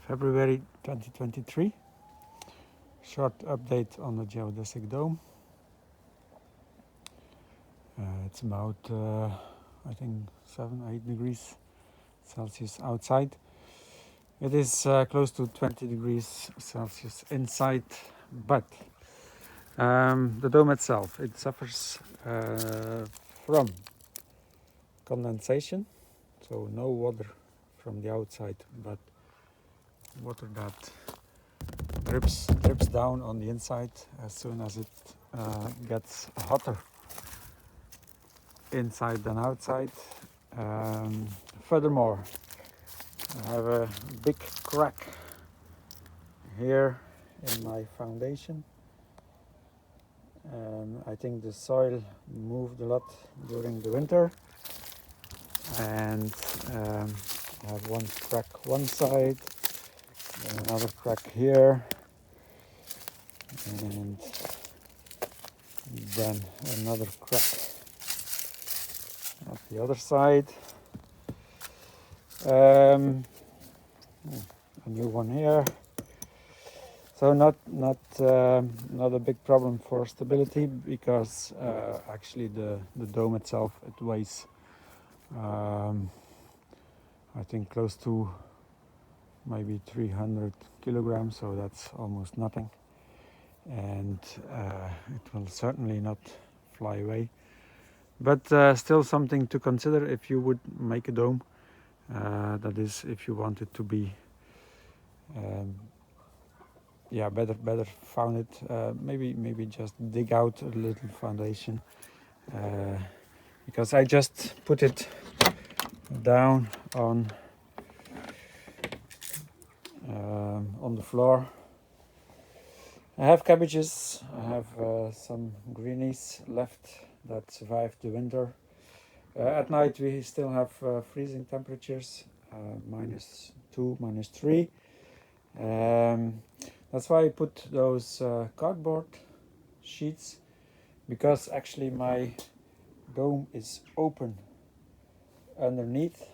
February 2023. Short update on the geodesic dome. It's about I think 7-8 degrees Celsius outside. It is close to 20 degrees Celsius inside, but the dome itself, it suffers from condensation, so no water from the outside, but water that drips down on the inside as soon as it gets hotter inside than outside. Furthermore, I have a big crack here in my foundation. I think the soil moved a lot during the winter, and I have one crack one side, another crack here, and then another crack at the other side. A new one here. So not a big problem for stability, because actually the dome itself, it weighs I think close to maybe 300 kilograms, so that's almost nothing, and it will certainly not fly away, but still something to consider if you would make a dome. That is, if you want it to be better founded, maybe just dig out a little foundation, because I just put it down on the floor. I have cabbages, I have some greenies left that survived the winter. At night we still have freezing temperatures, -2, -3. That's why I put those cardboard sheets, because actually my dome is open underneath.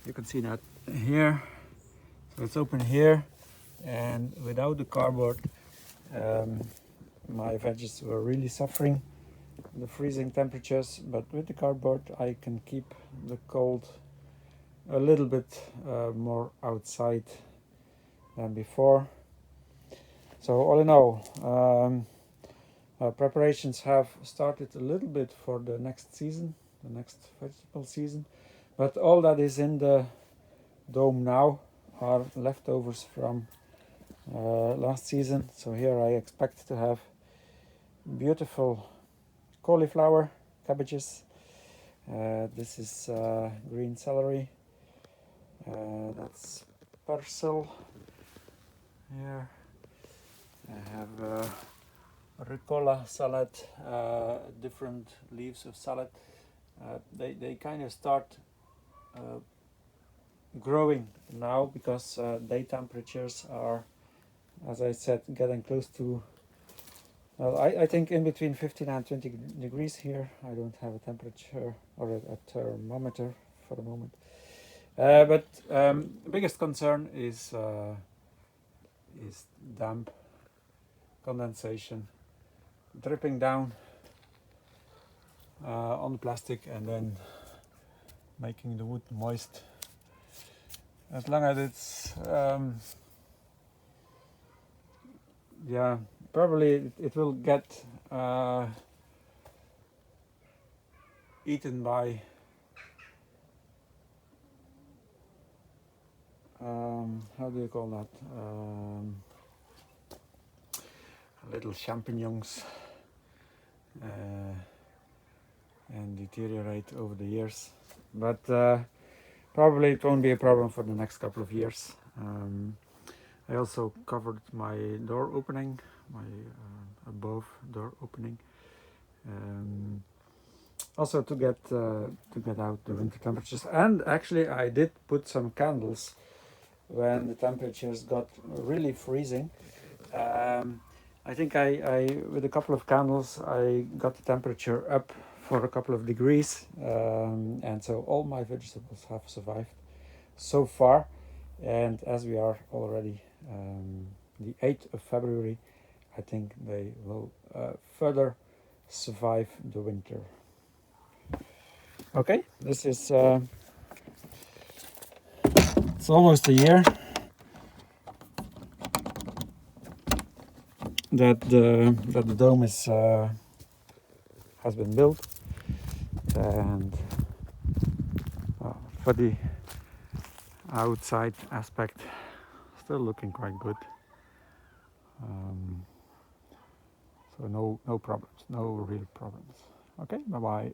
You can see that here, so it's open here, and without the cardboard my veggies were really suffering the freezing temperatures, but with the cardboard I can keep the cold a little bit more outside than before. So all in all, preparations have started a little bit for the next season, the next vegetable season, but all that is in the dome now are leftovers from last season. So here I expect to have beautiful cauliflower, cabbages. This is green celery. That's parsley. Here I have ricotta salad, different leaves of salad. They kind of start growing now, because day temperatures are, as I said, getting close to, well, I think in between 15 and 20 degrees here. I don't have a temperature or a thermometer for the moment. But the biggest concern is damp, condensation, dripping down on the plastic and then making the wood moist. As long as it's probably it will get eaten by how do you call that, little champignons, and deteriorate over the years, but probably it won't be a problem for the next couple of years. I also covered my door opening, my above door opening, also to get out the winter temperatures. And actually I did put some candles when the temperatures got really freezing. I think I with a couple of candles I got the temperature up for a couple of degrees, and so all my vegetables have survived. so far. And as we are already the 8th of February, I think they will further survive the winter. Okay, this is it's almost a year that the dome is has been built, and for the outside aspect, still looking quite good. So no problems, no real problems. Okay, bye bye.